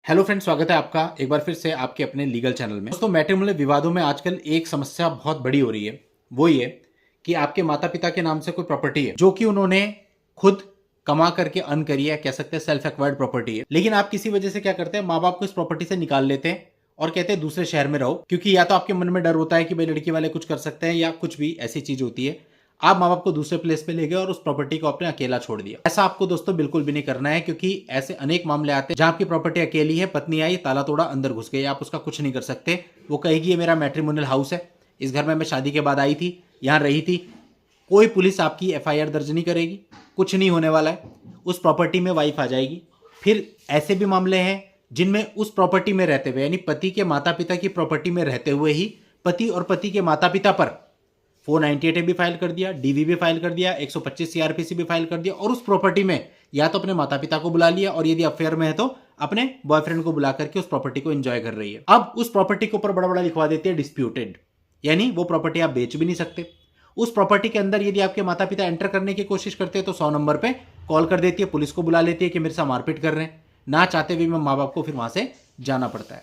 Hello friends, स्वागत है आपका एक बार फिर से आपके अपने लीगल चैनल में। दोस्तों, मैट्रिमोनियल विवादों में आजकल एक समस्या बहुत बड़ी हो रही है। वो ये कि आपके माता पिता के नाम से कोई प्रॉपर्टी है जो कि उन्होंने खुद कमा करके अर्न करी है, कह सकते हैं सेल्फ एक्वायर्ड प्रॉपर्टी है, लेकिन आप किसी वजह से क्या करते हैं, माँ बाप को इस प्रॉपर्टी से निकाल लेते हैं और कहते हैं दूसरे शहर में रहो, क्योंकि या तो आपके मन में डर होता है कि भाई लड़की वाले कुछ कर सकते हैं या कुछ भी ऐसी चीज होती है। आप माँ बाप को दूसरे प्लेस पे ले गए और उस प्रॉपर्टी को आपने अकेला छोड़ दिया। ऐसा आपको दोस्तों बिल्कुल भी नहीं करना है, क्योंकि ऐसे अनेक मामले आते हैं जहां आपकी प्रॉपर्टी अकेली है, पत्नी आई, ताला तोड़ा, अंदर घुस गई, आप उसका कुछ नहीं कर सकते। वो कहेगी ये मेरा मैट्रिमोनियल हाउस है, इस घर में मैं शादी के बाद आई थी, यहां रही थी। कोई पुलिस आपकी एफआईआर दर्ज नहीं करेगी, कुछ नहीं होने वाला है। उस प्रॉपर्टी में वाइफ आ जाएगी। फिर ऐसे भी मामले हैं जिनमें उस प्रॉपर्टी में रहते हुए, यानी पति के माता पिता की प्रॉपर्टी में रहते हुए ही पति और पति के माता पिता पर 498 भी फाइल कर दिया, डीवी भी फाइल कर दिया, 125 सीआरपीसी भी फाइल कर दिया, और उस प्रॉपर्टी में या तो अपने माता पिता को बुला लिया, और यदि अफेयर में है तो अपने बॉयफ्रेंड को बुला करके उस प्रॉपर्टी को एंजॉय कर रही है। अब उस प्रॉपर्टी के ऊपर बड़ा बड़ा लिखवा देती है डिस्प्यूटेड, यानी वो प्रॉपर्टी आप बेच भी नहीं सकते। उस प्रॉपर्टी के अंदर यदि आपके माता पिता एंटर करने की कोशिश करते हैं तो 100 नंबर पे कॉल कर देती है, पुलिस को बुला लेती है कि मेरे साथ मारपीट कर रहे हैं। ना चाहते हुए माँ बाप को फिर वहां से जाना पड़ता है।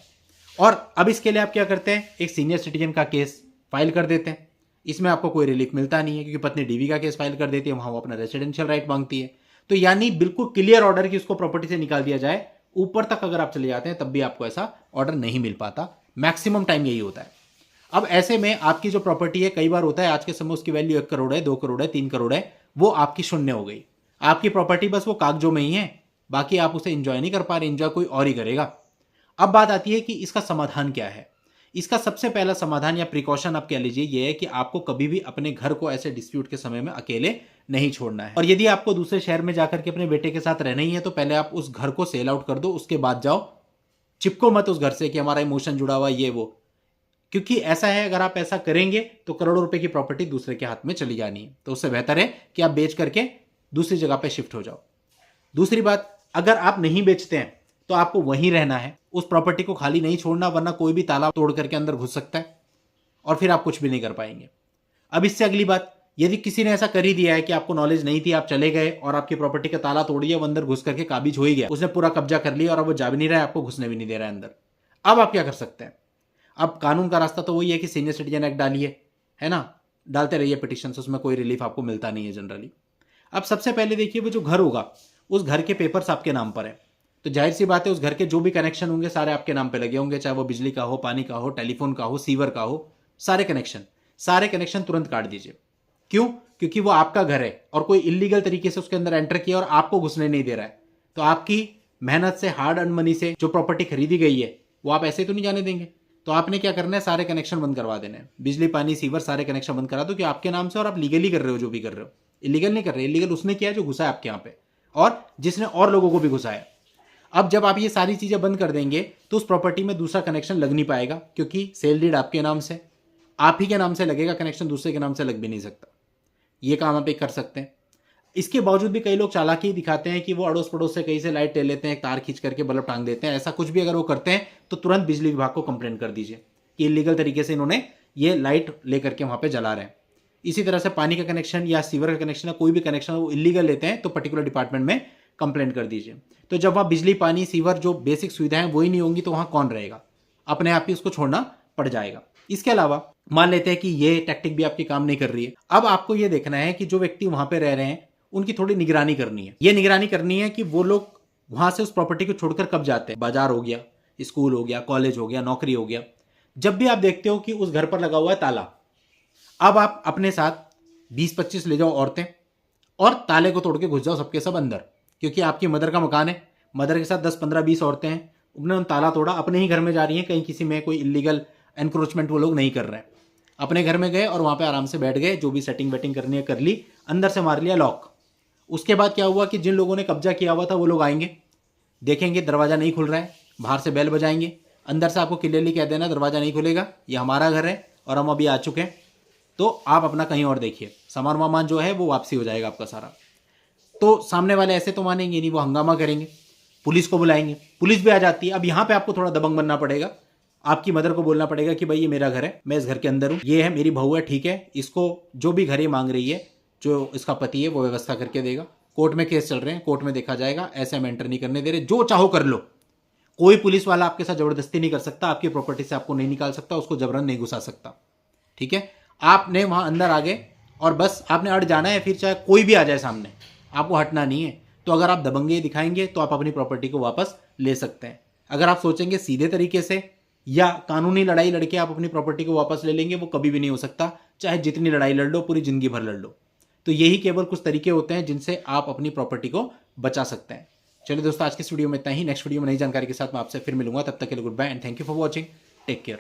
और अब इसके लिए आप क्या करते हैं, एक सीनियर सिटीजन का केस फाइल कर देते हैं। इसमें आपको कोई रिलीफ मिलता नहीं है, क्योंकि पत्नी डीवी का केस फाइल कर देती है, वहां वो अपना रेसिडेंशियल राइट मांगती है। तो यानी बिल्कुल क्लियर ऑर्डर कि उसको प्रॉपर्टी से निकाल दिया जाए, ऊपर तक अगर आप चले जाते हैं तब भी आपको ऐसा ऑर्डर नहीं मिल पाता। मैक्सिमम टाइम यही होता है। अब ऐसे में आपकी जो प्रॉपर्टी है, कई बार होता है आज के समय उसकी वैल्यू 1 करोड़ है, 2 करोड़ है, 3 करोड़ है, वो आपकी शून्य हो गई। आपकी प्रॉपर्टी बस वो कागजों में ही है, बाकी आप उसे एंजॉय नहीं कर पा रहे, एंजॉय कोई और ही करेगा। अब बात आती है कि इसका समाधान क्या है। इसका सबसे पहला समाधान या प्रिकॉशन आप कह लीजिए ये है कि आपको कभी भी अपने घर को ऐसे डिस्प्यूट के समय में अकेले नहीं छोड़ना है। और यदि आपको दूसरे शहर में जाकर के अपने बेटे के साथ रहना ही है तो पहले आप उस घर को सेल आउट कर दो, उसके बाद जाओ। चिपको मत उस घर से कि हमारा इमोशन जुड़ा हुआ ये वो, क्योंकि ऐसा है अगर आप ऐसा करेंगे तो करोड़ों रुपए की प्रॉपर्टी दूसरे के हाथ में चली जानी है। तो उससे बेहतर है कि आप बेच करके दूसरी जगह पे शिफ्ट हो जाओ। दूसरी बात, अगर आप नहीं बेचते हैं तो आपको वहीं रहना है, उस प्रॉपर्टी को खाली नहीं छोड़ना, वरना कोई भी ताला तोड़ करके अंदर घुस सकता है और फिर आप कुछ भी नहीं कर पाएंगे। अब इससे अगली बात, यदि किसी ने ऐसा कर ही दिया है कि आपको नॉलेज नहीं थी, आप चले गए और आपकी प्रॉपर्टी का ताला तोड़ दिया, वो अंदर घुस करके काबिज हो ही गया, उसने पूरा कब्जा कर लिया और अब वो जा भी नहीं रहा है, आपको घुसने भी नहीं दे रहा है अंदर। अब आप क्या कर सकते हैं? अब कानून का रास्ता तो वही है कि सीनियर सिटीजन एक्ट डालिए, है ना, डालते रहिए पिटिशन, उसमें कोई रिलीफ आपको मिलता नहीं है जनरली। अब सबसे पहले देखिए, वो जो घर होगा उस घर के पेपर्स आपके नाम पर है, तो जाहिर सी बात है उस घर के जो भी कनेक्शन होंगे सारे आपके नाम पे लगे होंगे, चाहे वो बिजली का हो, पानी का हो, टेलीफोन का हो, सीवर का हो, सारे कनेक्शन तुरंत काट दीजिए। क्यों? क्योंकि वो आपका घर है और कोई इलीगल तरीके से उसके अंदर एंटर किया और आपको घुसने नहीं दे रहा है। तो आपकी मेहनत से, हार्ड अर्न मनी से जो प्रॉपर्टी खरीदी गई है वो आप ऐसे तो नहीं जाने देंगे। तो आपने क्या करना है, सारे कनेक्शन बंद करवा देने हैं, बिजली, पानी, सीवर, सारे कनेक्शन बंद करा दो कि आपके नाम से, और आप लीगली कर रहे हो जो भी कर रहे हो। इलीगल नहीं कर रहे, इलीगल उसने किया जो घुसा है आपके यहाँ पे और जिसने और लोगों को भी घुसाया। अब जब आप ये सारी चीजें बंद कर देंगे तो उस प्रॉपर्टी में दूसरा कनेक्शन लग नहीं पाएगा, क्योंकि सेल डीड आपके नाम से, आप ही के नाम से लगेगा कनेक्शन, दूसरे के नाम से लग भी नहीं सकता। ये काम आप एक कर सकते हैं। इसके बावजूद भी कई लोग चालाकी दिखाते हैं कि वो अड़ोस पड़ोस से कहीं से लाइट ले लेते हैं, तार खींच करके बल्ब टांग देते हैं। ऐसा कुछ भी अगर वो करते हैं तो तुरंत बिजली विभाग को कंप्लेंट कर दीजिए कि इलीगल तरीके से इन्होंने ये लाइट लेकर के वहां पे जला रहे हैं। इसी तरह से पानी का कनेक्शन या सीवर का कनेक्शन या कोई भी कनेक्शन वो इलीगल लेते हैं तो पर्टिकुलर डिपार्टमेंट में कंप्लेंट कर दीजिए। तो जब वहां बिजली, पानी, सीवर जो बेसिक सुविधाएं वही नहीं होंगी तो वहां कौन रहेगा? अपने आप ही उसको छोड़ना पड़ जाएगा। इसके अलावा मान लेते हैं कि ये टैक्टिक भी आपकी काम नहीं कर रही है। अब आपको ये देखना है कि जो व्यक्ति वहां पे रह रहे हैं उनकी थोड़ी निगरानी करनी है। ये निगरानी करनी है कि वो लोग वहां से उस प्रॉपर्टी को छोड़कर कब जाते हैं। बाजार हो गया, स्कूल हो गया, कॉलेज हो गया, नौकरी हो गया, जब भी आप देखते हो कि उस घर पर लगा हुआ है ताला, अब आप अपने साथ 20-25 ले जाओ औरतें और ताले को तोड़ के घुस जाओ सबके सब अंदर, क्योंकि आपकी मदर का मकान है, मदर के साथ 10-15-20 औरतें हैं, उन्होंने ताला तोड़ा, अपने ही घर में जा रही हैं, कहीं किसी में कोई इलीगल एनक्रोचमेंट वो लोग नहीं कर रहे हैं। अपने घर में गए और वहां पे आराम से बैठ गए, जो भी सेटिंग वेटिंग करनी है कर ली, अंदर से मार लिया लॉक। उसके बाद क्या हुआ कि जिन लोगों ने कब्जा किया हुआ था वो लोग आएंगे, देखेंगे दरवाजा नहीं खुल रहा है, बाहर से बेल बजाएंगे, अंदर से आपको क्लियरली कह देना दरवाजा नहीं खुलेगा, ये हमारा घर है और हम अभी आ चुके हैं, तो आप अपना कहीं और देखिए। सामान वामान जो है वो वापसी हो जाएगा आपका सारा। तो सामने वाले ऐसे तो मानेंगे नहीं, वो हंगामा करेंगे, पुलिस को बुलाएंगे, पुलिस भी आ जाती है। अब यहाँ पे आपको थोड़ा दबंग बनना पड़ेगा, आपकी मदर को बोलना पड़ेगा कि भाई ये मेरा घर है, मैं इस घर के अंदर हूँ, ये है मेरी बहू है, ठीक है, इसको जो भी घर ये मांग रही है, जो इसका पति है वो व्यवस्था करके देगा। कोर्ट में केस चल रहे हैं, कोर्ट में देखा जाएगा, ऐसे हम एंटर नहीं करने दे रहे, जो चाहो कर लो। कोई पुलिस वाला आपके साथ जबरदस्ती नहीं कर सकता, आपकी प्रॉपर्टी से आपको नहीं निकाल सकता, उसको जबरन नहीं घुसा सकता। ठीक है, आपने वहां अंदर आ गए और बस आपने अड़ जाना है, फिर चाहे कोई भी आ जाए सामने, आपको हटना नहीं है। तो अगर आप दबंगे दिखाएंगे तो आप अपनी प्रॉपर्टी को वापस ले सकते हैं। अगर आप सोचेंगे सीधे तरीके से या कानूनी लड़ाई लड़के आप अपनी प्रॉपर्टी को वापस ले लेंगे, वो कभी भी नहीं हो सकता, चाहे जितनी लड़ाई लड़ लो, पूरी जिंदगी भर लड़ लो। तो यही केवल कुछ तरीके होते हैं जिनसे आप अपनी प्रॉपर्टी को बचा सकते हैं। चलिए दोस्तों, आज की इस वीडियो में इतना ही। नेक्स्ट वीडियो में नई जानकारी के साथ मैं आपसे फिर मिलूंगा। तब तक के लिए goodbye and thank you for watching. Take care.